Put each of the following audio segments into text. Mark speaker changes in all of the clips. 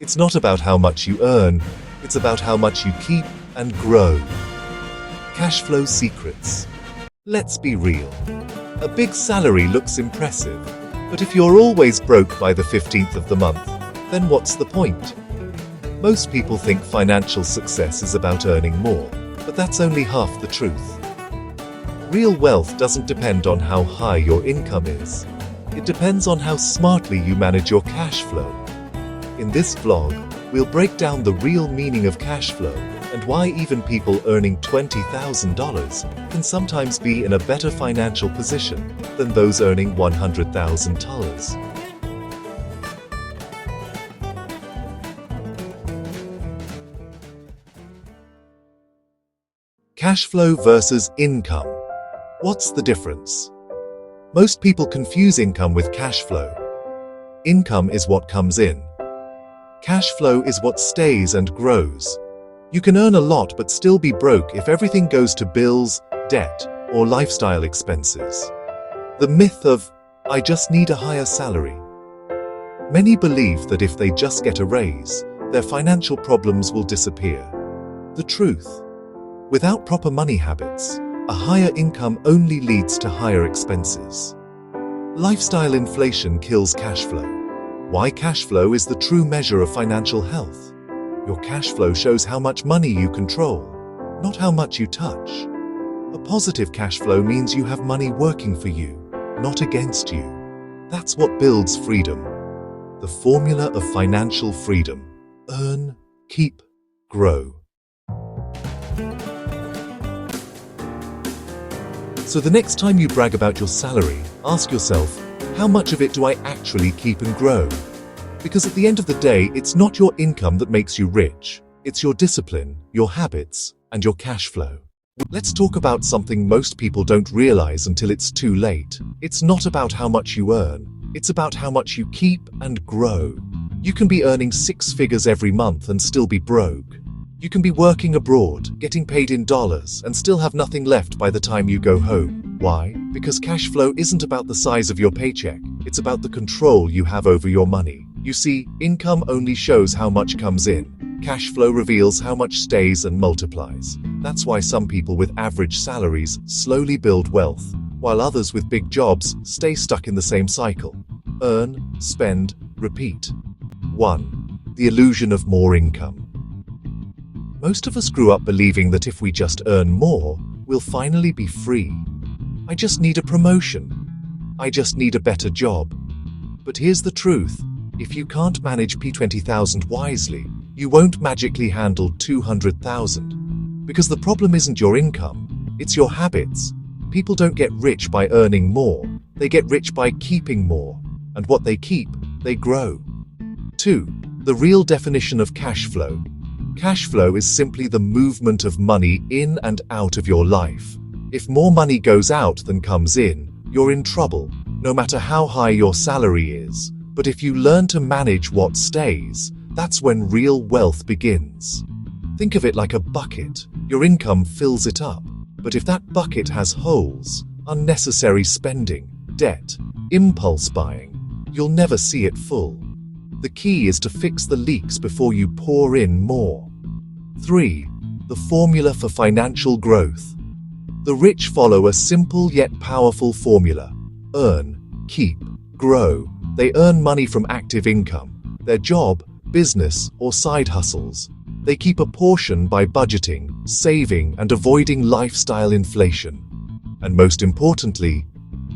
Speaker 1: It's not about how much you earn, it's about how much you keep and grow. Cash flow secrets. Let's be real. A big salary looks impressive, but if you're always broke by the 15th of the month, then what's the point? Most people think financial success is about earning more, but that's only half the truth. Real wealth doesn't depend on how high your income is. It depends on how smartly you manage your cash flow. In this vlog, we'll break down the real meaning of cash flow and why even people earning $20,000 can sometimes be in a better financial position than those earning $100,000. Cash flow versus income. What's the difference? Most people confuse income with cash flow. Income is what comes in. Cash flow is what stays and grows. You can earn a lot but still be broke if everything goes to bills, debt, or lifestyle expenses. The myth of, I just need a higher salary. Many believe that if they just get a raise, their financial problems will disappear. The truth: without proper money habits, a higher income only leads to higher expenses. Lifestyle inflation kills cash flow. Why cash flow is the true measure of financial health. Your cash flow shows how much money you control, not how much you touch. A positive cash flow means you have money working for you, not against you. That's what builds freedom. The formula of financial freedom: earn, keep, grow. So the next time you brag about your salary, ask yourself, how much of it do I actually keep and grow? Because at the end of the day, it's not your income that makes you rich. It's your discipline, your habits, and your cash flow. Let's talk about something most people don't realize until it's too late. It's not about how much you earn. It's about how much you keep and grow. You can be earning 6 figures every month and still be broke. You can be working abroad, getting paid in dollars, and still have nothing left by the time you go home. Why? Because cash flow isn't about the size of your paycheck. It's about the control you have over your money. You see, income only shows how much comes in. Cash flow reveals how much stays and multiplies. That's why some people with average salaries slowly build wealth, while others with big jobs stay stuck in the same cycle. Earn, spend, repeat. 1. The illusion of more income. Most of us grew up believing that if we just earn more, we'll finally be free. I just need a promotion. I just need a better job. But here's the truth. If you can't manage P20,000 wisely, you won't magically handle 200,000. Because the problem isn't your income, it's your habits. People don't get rich by earning more, they get rich by keeping more. And what they keep, they grow. 2. The real definition of cash flow. Cash flow is simply the movement of money in and out of your life. If more money goes out than comes in, you're in trouble, no matter how high your salary is. But if you learn to manage what stays, that's when real wealth begins. Think of it like a bucket. Your income fills it up. But if that bucket has holes, unnecessary spending, debt, impulse buying, you'll never see it full. The key is to fix the leaks before you pour in more. 3. The formula for financial growth. The rich follow a simple yet powerful formula: earn, keep, grow. They earn money from active income, their job, business, or side hustles. They keep a portion by budgeting, saving, and avoiding lifestyle inflation. And most importantly,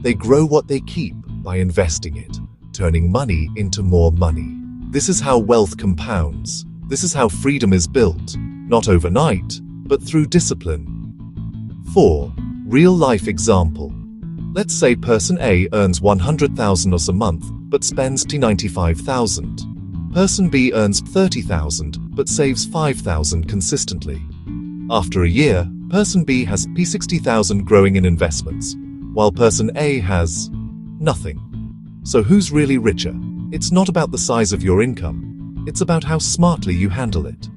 Speaker 1: they grow what they keep by investing it, turning money into more money. This is how wealth compounds. This is how freedom is built, not overnight, but through discipline. 4. Real-life example. Let's say person A earns $100,000 a month, but spends $95,000. Person B earns $30,000, but saves $5,000 consistently. After a year, person B has $60,000 growing in investments, while person A has nothing. So who's really richer? It's not about the size of your income. It's about how smartly you handle it.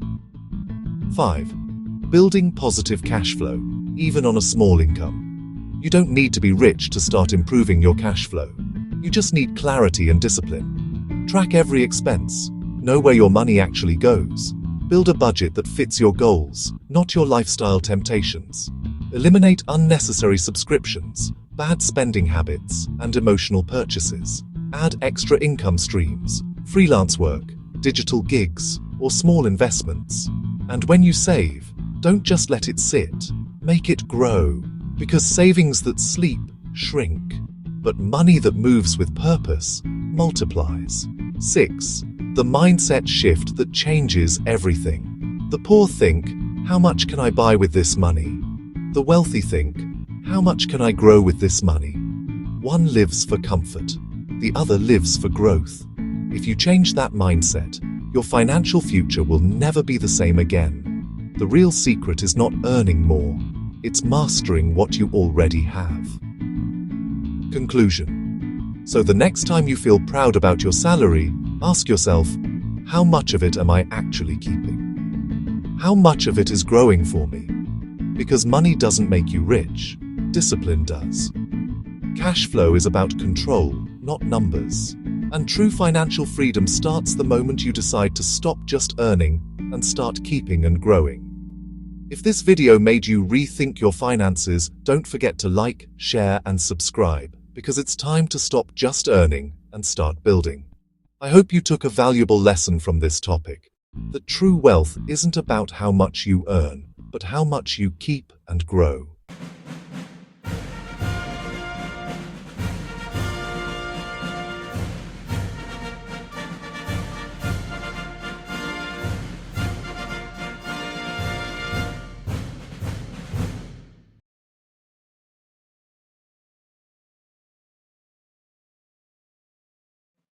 Speaker 1: 5. Building positive cash flow, even on a small income. You don't need to be rich to start improving your cash flow. You just need clarity and discipline. Track every expense. Know where your money actually goes. Build a budget that fits your goals, not your lifestyle temptations. Eliminate unnecessary subscriptions, bad spending habits, and emotional purchases. Add extra income streams, freelance work, digital gigs, or small investments. And when you save, don't just let it sit. Make it grow. Because savings that sleep shrink, but money that moves with purpose multiplies. 6. The mindset shift that changes everything. The poor think, how much can I buy with this money? The wealthy think, how much can I grow with this money? One lives for comfort, the other lives for growth. If you change that mindset, your financial future will never be the same again. The real secret is not earning more, it's mastering what you already have. Conclusion. So the next time you feel proud about your salary, ask yourself, how much of it am I actually keeping? How much of it is growing for me? Because money doesn't make you rich, discipline does. Cash flow is about control, not numbers. And true financial freedom starts the moment you decide to stop just earning and start keeping and growing. If this video made you rethink your finances, don't forget to like, share, and subscribe, because it's time to stop just earning and start building. I hope you took a valuable lesson from this topic. That true wealth isn't about how much you earn, but how much you keep and grow.